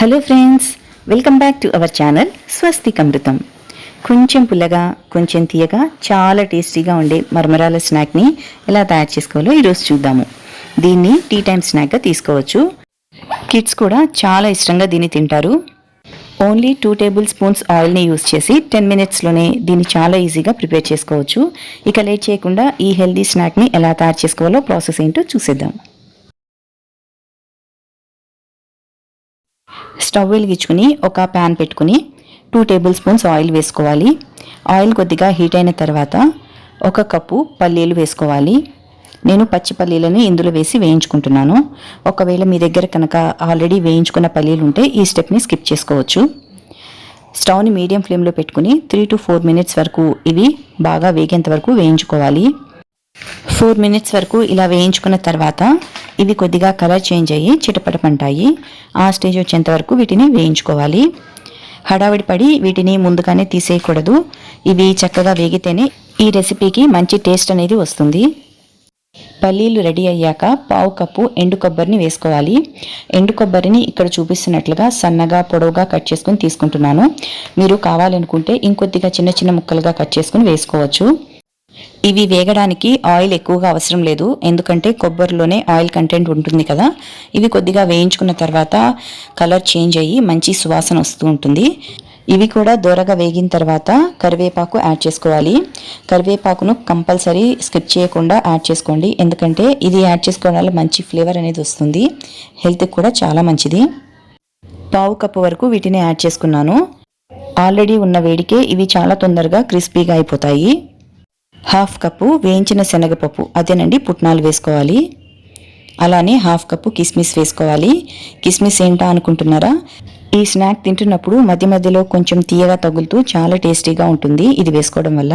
Hello friends, welcome back to our channel Swastik Amrutham. కొంచెం పుల్లగా కొంచెం తీయగా చాలా టేస్టీగా ఉండే మరమరాల స్నాక్ని ఎలా తయారు చేసుకోవాలో ఈరోజు చూద్దాము. దీన్ని టీ టైమ్ స్నాక్గా తీసుకోవచ్చు. కిడ్స్ కూడా చాలా ఇష్టంగా దీన్ని తింటారు. ఓన్లీ 2 టేబుల్ స్పూన్స్ ఆయిల్ని యూస్ చేసి 10 మినిట్స్లోనే దీన్ని చాలా ఈజీగా ప్రిపేర్ చేసుకోవచ్చు. ఇక లేట్ చేయకుండా ఈ హెల్దీ స్నాక్ని ఎలా తయారు చేసుకోవాలో ప్రాసెస్ ఏంటో చూసేద్దాం. స్టవ్ వెలిగించుకుని ఒక ప్యాన్ పెట్టుకుని 2 టేబుల్ స్పూన్స్ ఆయిల్ వేసుకోవాలి. ఆయిల్ కొద్దిగా హీట్ అయిన తర్వాత 1 కప్పు పల్లీలు వేసుకోవాలి. నేను పచ్చి పల్లీలను ఇందులో వేసి వేయించుకుంటున్నాను. ఒకవేళ మీ దగ్గర కనుక ఆల్రెడీ వేయించుకున్న పల్లీలు ఉంటే ఈ స్టెప్ని స్కిప్ చేసుకోవచ్చు. స్టవ్ని మీడియం ఫ్లేమ్లో పెట్టుకుని 3 to 4 మినిట్స్ వరకు ఇవి బాగా వేగేంత వరకు వేయించుకోవాలి. 4 మినిట్స్ వరకు ఇలా వేయించుకున్న తర్వాత ఇవి కొద్దిగా కలర్ చేంజ్ అయ్యి చిటపటమంటాయి. ఆ స్టేజ్ వచ్చేంత వరకు వీటిని వేయించుకోవాలి. హడావిడి పడి వీటిని ముందుగానే తీసేయకూడదు. ఇవి చక్కగా వేగితేనే ఈ రెసిపీకి మంచి టేస్ట్ అనేది వస్తుంది. పల్లీలు రెడీ అయ్యాక 1/2 కప్పు ఎండు కొబ్బరిని వేసుకోవాలి. ఎండు కొబ్బరిని ఇక్కడ చూపిస్తున్నట్లుగా సన్నగా పొడవుగా కట్ చేసుకుని తీసుకుంటున్నాను. మీరు కావాలనుకుంటే ఇంకొద్దిగా చిన్న చిన్న ముక్కలుగా కట్ చేసుకుని వేసుకోవచ్చు. ఇవి వేగడానికి ఆయిల్ ఎక్కువగా అవసరం లేదు, ఎందుకంటే కొబ్బరిలోనే ఆయిల్ కంటెంట్ ఉంటుంది కదా. ఇవి కొద్దిగా వేయించుకున్న తర్వాత కలర్ చేంజ్ అయ్యి మంచి సువాసన వస్తూ ఉంటుంది. ఇవి కూడా దూరగా వేగిన తర్వాత కరివేపాకు యాడ్ చేసుకోవాలి. కరివేపాకును కంపల్సరీ స్కిప్ చేయకుండా యాడ్ చేసుకోండి, ఎందుకంటే ఇది యాడ్ చేసుకోవడం వల్ల మంచి ఫ్లేవర్ అనేది వస్తుంది. హెల్త్కి కూడా చాలా మంచిది. 1/2 కప్పు వరకు వీటిని యాడ్ చేసుకున్నాను. ఆల్రెడీ ఉన్న వేడికే ఇవి చాలా తొందరగా క్రిస్పీగా అయిపోతాయి. 1/2 కప్పు వేయించిన శనగపప్పు, అదేనండి పుట్నాలు వేసుకోవాలి. అలానే 1/2 కప్పు కిస్మిస్ వేసుకోవాలి. కిస్మిస్ ఏంటా అనుకుంటున్నారా? ఈ స్నాక్ తింటున్నప్పుడు మధ్య మధ్యలో కొంచెం తీయగా తగులుతూ చాలా టేస్టీగా ఉంటుంది ఇది వేసుకోవడం వల్ల.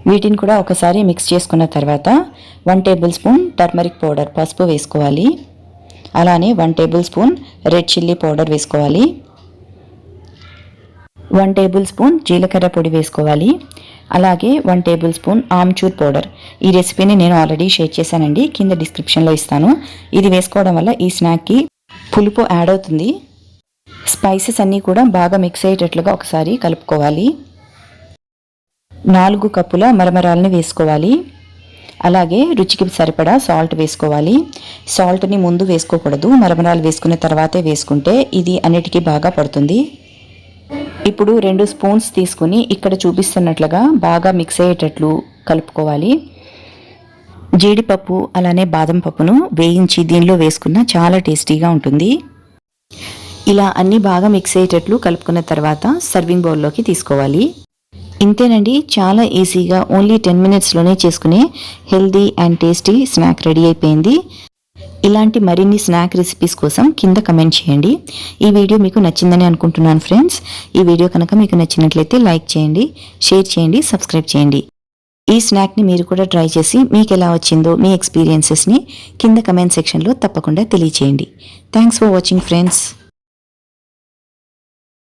వీటిని కూడా ఒకసారి మిక్స్ చేసుకున్న తర్వాత 1 టేబుల్ స్పూన్ టర్మరిక్ పౌడర్ పసుపు వేసుకోవాలి. అలానే 1 table spoon red chilli powder వేసుకోవాలి. 1 టేబుల్ స్పూన్ జీలకర్ర పొడి వేసుకోవాలి. అలాగే 1 టేబుల్ స్పూన్ ఆమ్చూర్ పౌడర్. ఈ రెసిపీని నేను ఆల్రెడీ షేర్ చేశానండి, కింద డిస్క్రిప్షన్లో ఇస్తాను. ఇది వేసుకోవడం వల్ల ఈ స్నాక్కి పులుపు యాడ్ అవుతుంది. స్పైసెస్ అన్నీ కూడా బాగా మిక్స్ అయ్యేటట్లుగా ఒకసారి కలుపుకోవాలి. 4 కప్పుల మరమరాలని వేసుకోవాలి. అలాగే రుచికి సరిపడా సాల్ట్ వేసుకోవాలి. సాల్ట్ని ముందు వేసుకోకూడదు, మరమరాలు వేసుకున్న తర్వాతే వేసుకుంటే ఇది అన్నిటికీ బాగా పడుతుంది. ఇప్పుడు 2 స్పూన్స్ తీసుకుని ఇక్కడ చూపిస్తున్నట్లుగా బాగా మిక్స్ అయ్యేటట్లు కలుపుకోవాలి. జీడిపప్పు అలానే బాదం పప్పును వేయించి దీనిలో వేసుకున్న చాలా టేస్టీగా ఉంటుంది. ఇలా అన్నీ బాగా మిక్స్ అయ్యేటట్లు కలుపుకున్న తర్వాత సర్వింగ్ బౌల్లోకి తీసుకోవాలి. ఇంతేనండి, చాలా ఈజీగా ఓన్లీ 10 మినిట్స్లోనే చేసుకునే healthy and tasty snack ready అయిపోయింది. ఇలాంటి మరిన్ని స్నాక్ రెసిపీస్ కోసం కింద కమెంట్ చేయండి. ఈ వీడియో మీకు నచ్చిందని అనుకుంటున్నాను ఫ్రెండ్స్. ఈ వీడియో కనుక మీకు నచ్చినట్లయితే లైక్ చేయండి, షేర్ చేయండి, సబ్స్క్రైబ్ చేయండి. ఈ స్నాక్ని మీరు కూడా ట్రై చేసి మీకు ఎలా వచ్చిందో మీ ఎక్స్పీరియన్సెస్ని కింద కమెంట్ సెక్షన్లో తప్పకుండా తెలియచేయండి. Thanks for watching friends.